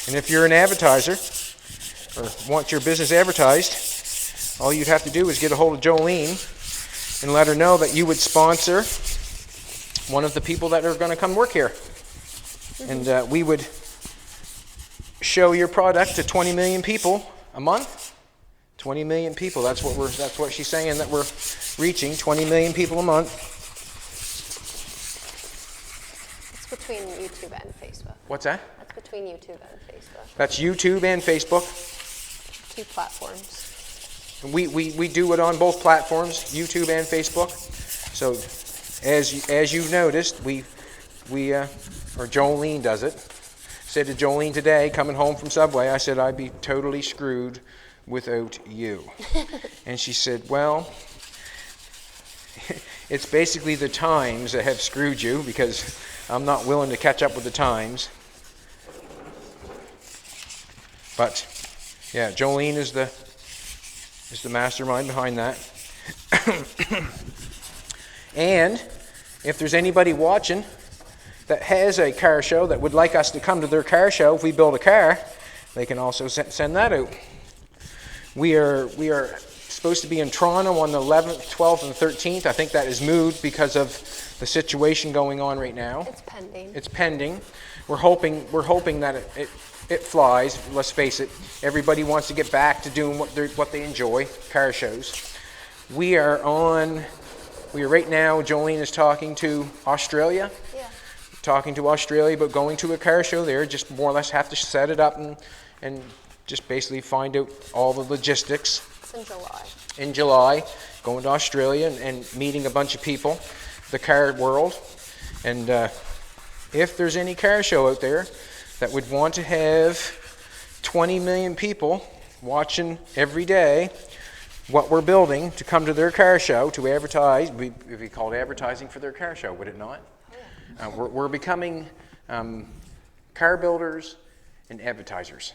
And if you're an advertiser or want your business advertised, all you'd have to do is get a hold of Jolene and let her know that you would sponsor one of the people that are going to come work here. And we would show your product to 20 million people a month. 20 million people, that's what she's saying that we're reaching, 20 million people a month. It's between YouTube and Facebook. What's that? That's between YouTube and Facebook. That's YouTube and Facebook. 2 platforms. We do it on both platforms, YouTube and Facebook. So as you noticed, or Jolene does it. Said to Jolene today, coming home from Subway, I said, I'd be totally screwed without you. And she said, well, it's basically the times that have screwed you, because I'm not willing to catch up with the times. But yeah, Jolene is the mastermind behind that. And if there's anybody watching that has a car show that would like us to come to their car show if we build a car, they can also send that out. We are supposed to be in Toronto on the 11th, 12th, and 13th. I think that is moved because of the situation going on right now. It's pending. It's pending. We're hoping that it flies. Let's face it, everybody wants to get back to doing what they enjoy, car shows. We are right now, Jolene is talking to Australia. Yeah. Talking to Australia about going to a car show there. Just more or less have to set it up and just basically find out all the logistics. It's in July. In July, going to Australia and meeting a bunch of people, the car world. And if there's any car show out there that would want to have 20 million people watching every day what we're building to come to their car show to advertise, it'd be called advertising for their car show, would it not? Oh, yeah. We're becoming car builders and advertisers.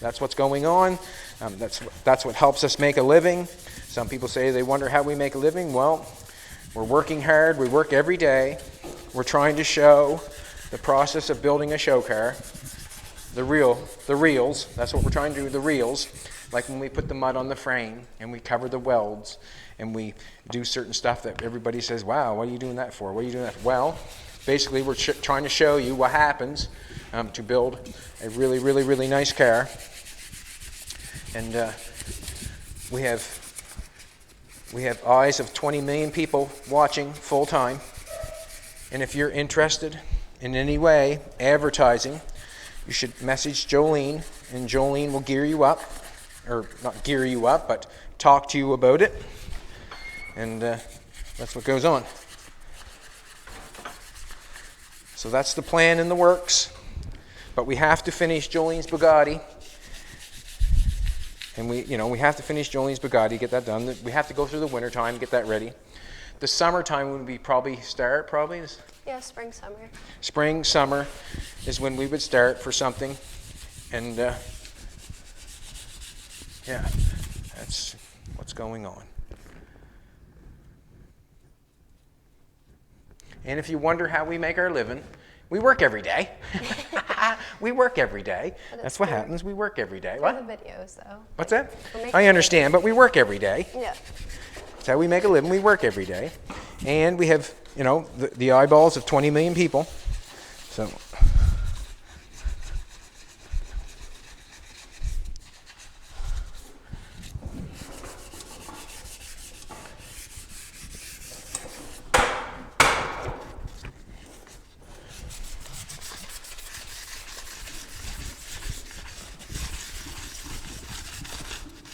That's what's going on. That's what helps us make a living. Some people say they wonder how we make a living. Well, we're working hard. We work every day. We're trying to show the process of building a show car. The reels. That's what we're trying to do, the reels. Like when we put the mud on the frame and we cover the welds and we do certain stuff that everybody says, wow, what are you doing that for? What are you doing that for? Well, basically we're trying to show you what happens to build a really, really, really nice car. And we have eyes of 20 million people watching full time. And if you're interested in any way advertising, you should message Jolene, and Jolene will gear you up, or not gear you up, but talk to you about it. And that's what goes on. So that's the plan in the works. But we have to finish Jolene's Bugatti. And we have to finish Jolene's Bugatti, get that done. We have to go through the winter time, get that ready. The summertime would be probably. Yeah, spring, summer. Spring, summer is when we would start for something. And yeah, that's what's going on. And if you wonder how we make our living, we work every day. We work every day. That's what happens. We work every day. What? The videos, though. What's that? I understand, but we work every day. Yeah. That's how we make a living. We work every day. And we have, the eyeballs of 20 million people. So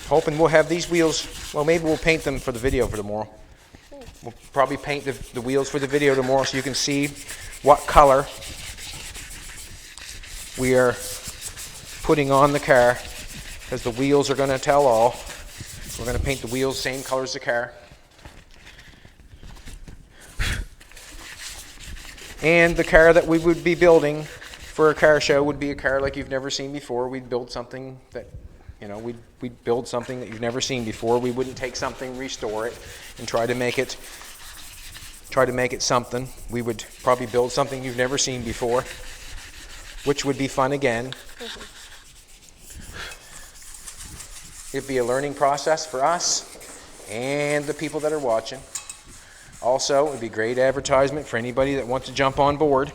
hoping we'll have these wheels. Well, maybe we'll paint them for the video for tomorrow. We'll probably paint the wheels for the video tomorrow so you can see what color we are putting on the car, because the wheels are going to tell all. We're going to paint the wheels same color as the car. And the car that we would be building for a car show would be a car like you've never seen before. We'd build something that we'd build something that you've never seen before. We wouldn't take something, restore it, and try to make it something. We would probably build something you've never seen before, which would be fun again. Mm-hmm. It'd be a learning process for us and the people that are watching. Also, it'd be great advertisement for anybody that wants to jump on board.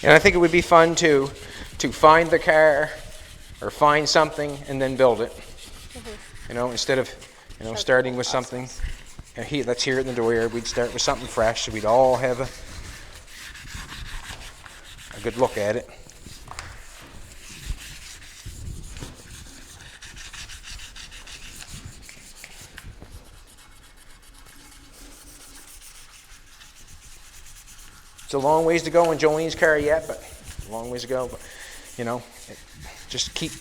And I think it would be fun to find the car or find something and then build it. Mm-hmm. instead of, Sure, starting cool with something, process. let's hear it in the door here, we'd start with something fresh so we'd all have a good look at it. It's a long ways to go in Jolene's car yet, but a long ways to go. But just keep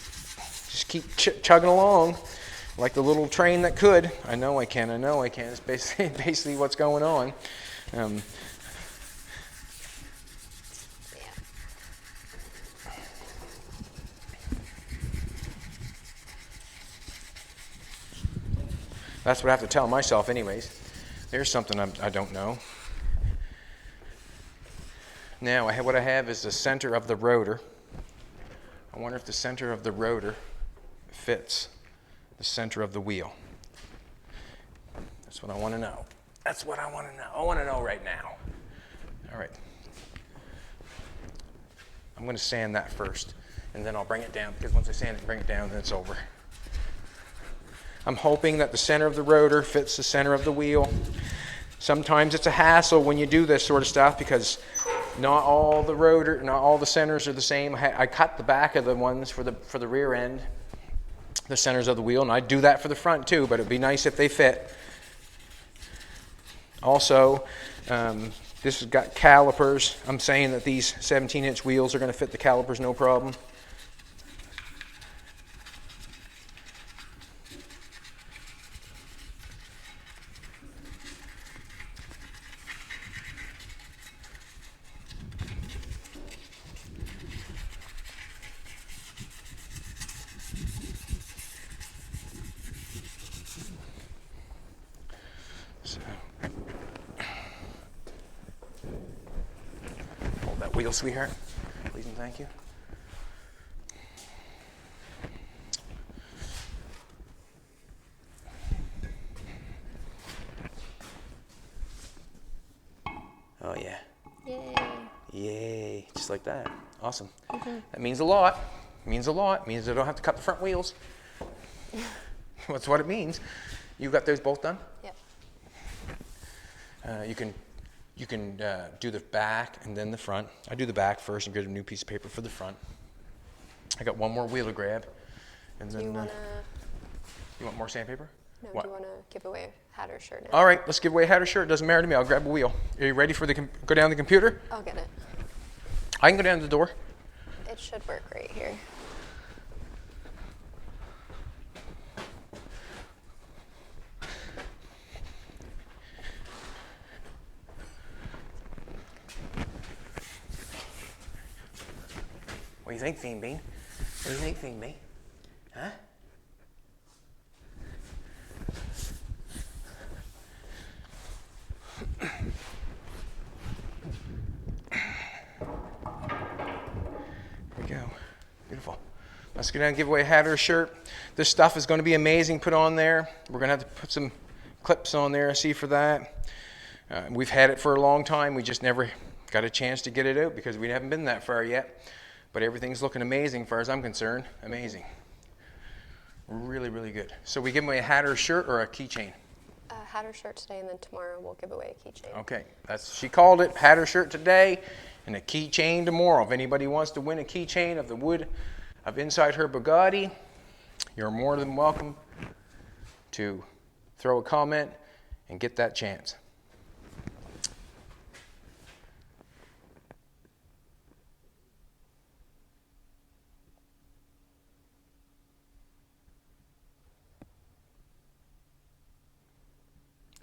chugging along like the little train that could. I know I can. It's basically what's going on. That's what I have to tell myself, anyways. There's something I don't know. Now, what I have is the center of the rotor. I wonder if the center of the rotor fits the center of the wheel. That's what I want to know. That's what I want to know. I want to know right now. All right. I'm going to sand that first, and then I'll bring it down, because once I sand it and bring it down, then it's over. I'm hoping that the center of the rotor fits the center of the wheel. Sometimes it's a hassle when you do this sort of stuff, because not all the centers are the same. I cut the back of the ones for the rear end, the centers of the wheel, and I do that for the front too, but it'd be nice if they fit. Also, this has got calipers. I'm saying that these 17-inch wheels are going to fit the calipers no problem. Hold that wheel, sweetheart. Please and thank you. Oh yeah. Yay. Yay. Just like that. Awesome. That means a lot. It means I don't have to cut the front wheels. That's what it means. You got those both done? Yep. You can do the back and then the front. I do the back first and get a new piece of paper for the front. I got one more wheel to grab, and then. You want more sandpaper? No. What? Do you want to give away a hat or shirt now? All right, let's give away a hat or shirt. It doesn't matter to me. I'll grab a wheel. Are you ready for go down the computer? I'll get it. I can go down to the door. It should work right here. What do you think, Fiend Bean? What do you think, Fiend Bean? Huh? Here we go. Beautiful. Let's go down and give away a hat or a shirt. This stuff is going to be amazing put on there. We're going to have to put some clips on there, see for that. We've had it for a long time. We just never got a chance to get it out because we haven't been that far yet. But everything's looking amazing as far as I'm concerned. Amazing. Really, really good. So we give away a hat or a shirt or a keychain? A hat or shirt today, and then tomorrow we'll give away a keychain. Okay, she called it hat or shirt today and a keychain tomorrow. If anybody wants to win a keychain of the wood of inside her Bugatti, you're more than welcome to throw a comment and get that chance.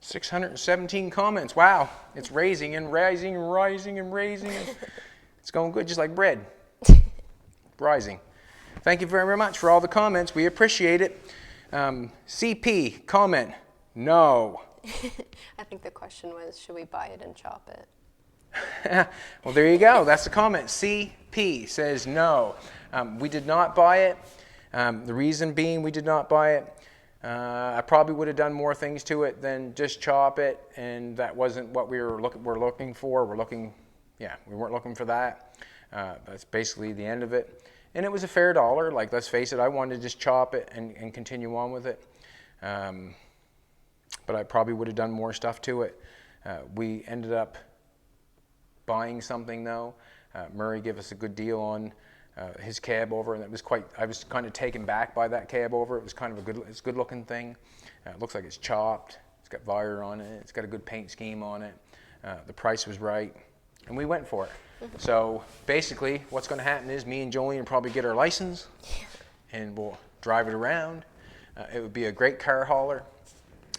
$617 comments. Wow, it's raising and rising and rising and rising. It's going good, just like bread. Rising. Thank you very much for all the comments. We appreciate it. CP, comment, no. I think the question was, should we buy it and chop it? Well, there you go. That's the comment. CP says no. We did not buy it. The reason being we did not buy it, I probably would have done more things to it than just chop it, and that wasn't what we were looking for. We weren't looking for that. That's basically the end of it. And it was a fair dollar. Like, let's face it, I wanted to just chop it and continue on with it. but I probably would have done more stuff to it. We ended up buying something though. Murray gave us a good deal on his cab over, and I was kind of taken back by that cab over. It was kind of it's a good looking thing. It looks like it's chopped. It's got Vire on it. It's got a good paint scheme on it. The price was right, and we went for it. So basically what's going to happen is me and Jolene will probably get our license and we'll drive it around. It would be a great car hauler.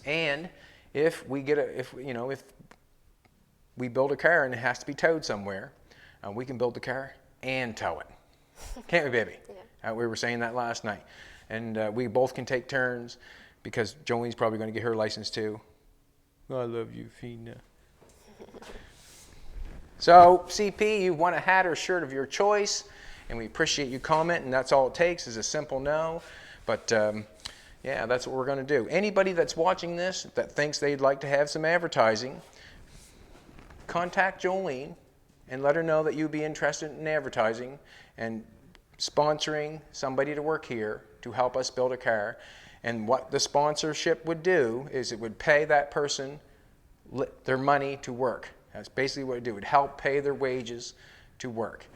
And if we build a car and it has to be towed somewhere, we can build the car and tow it. Can't we, baby? Yeah. We were saying that last night. And we both can take turns because Jolene's probably going to get her license too. I love you, Fina. So, CP, you won a hat or shirt of your choice, and we appreciate you commenting. That's all it takes is a simple no. But yeah, that's what we're going to do. Anybody that's watching this that thinks they'd like to have some advertising, contact Jolene and let her know that you'd be interested in advertising and sponsoring somebody to work here to help us build a car. And what the sponsorship would do is it would pay that person their money to work. That's basically what it would do. It would help pay their wages to work.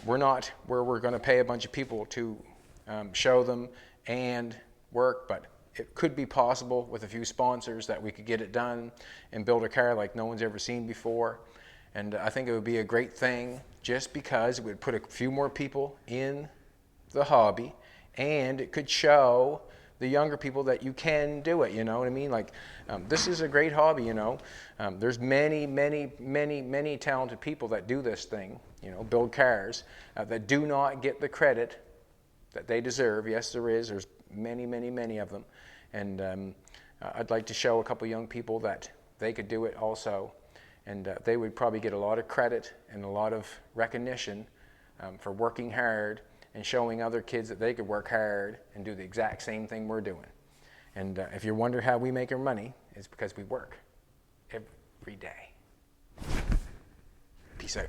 We're not where we're going to pay a bunch of people to show them and work, but it could be possible with a few sponsors that we could get it done and build a car like no one's ever seen before. And I think it would be a great thing just because it would put a few more people in the hobby, and it could show the younger people that you can do it, you know what I mean? Like, this is a great hobby, you know. There's many, many, many, many talented people that do this thing, you know, build cars, that do not get the credit that they deserve. Yes, there is. There's many, many, many of them. And I'd like to show a couple young people that they could do it also. And they would probably get a lot of credit and a lot of recognition for working hard and showing other kids that they could work hard and do the exact same thing we're doing. And if you wonder how we make our money, it's because we work every day. Peace out.